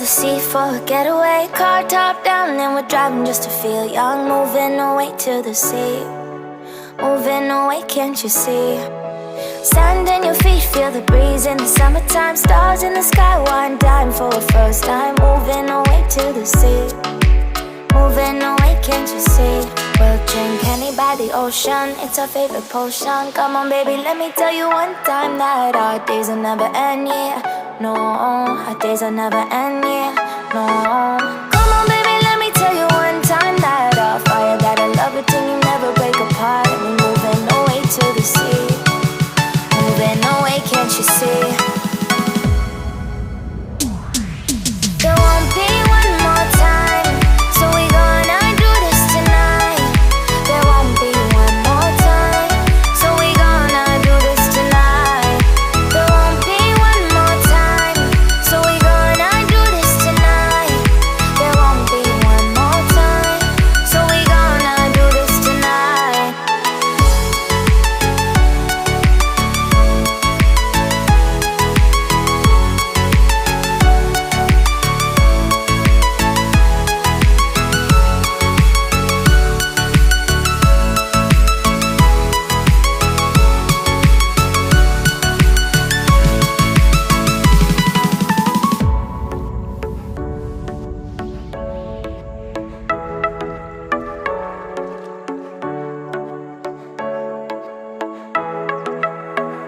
sea for a getaway. Car top down and we're driving just to feel young. Moving away to the sea, moving away, can't you see? Sand in your feet, feel the breeze in the summertime. Stars in the sky, one dime for a first time. Moving away to the sea, moving away, can't you see? We'll drink honey by the ocean, it's our favorite potion. Come on baby, let me tell you one time that our days will never end, yeah. No, our days will never end, yeah. No. Come on baby, let me tell you one time that our fire, that I love it till you never break apart. And we're moving away to the sea, moving away, can't you see? There won't be one more time, so we gonna do this tonight. There won't be one more time, so we gonna do this tonight. There won't be one more time, so we gonna do this tonight. There won't be one more time, so we gonna do this tonight.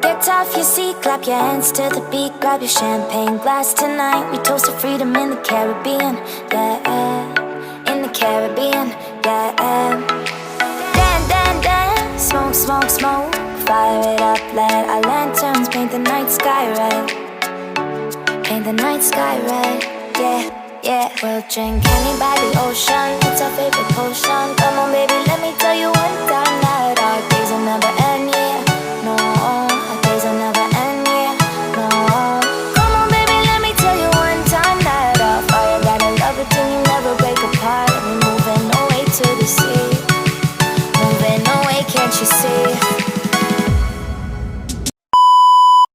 Get off your seat, clap your hands to the beat. Grab your champagne glass tonight. We toast to freedom in the Caribbean, yeah. In the Caribbean, yeah. Dan, dan, dan, smoke, smoke, smoke. Fire it up, let our lanterns paint the night sky red. Paint the night sky red, yeah, yeah. We'll drink honey by the ocean, it's our favorite potion. Come on baby, let me tell you one time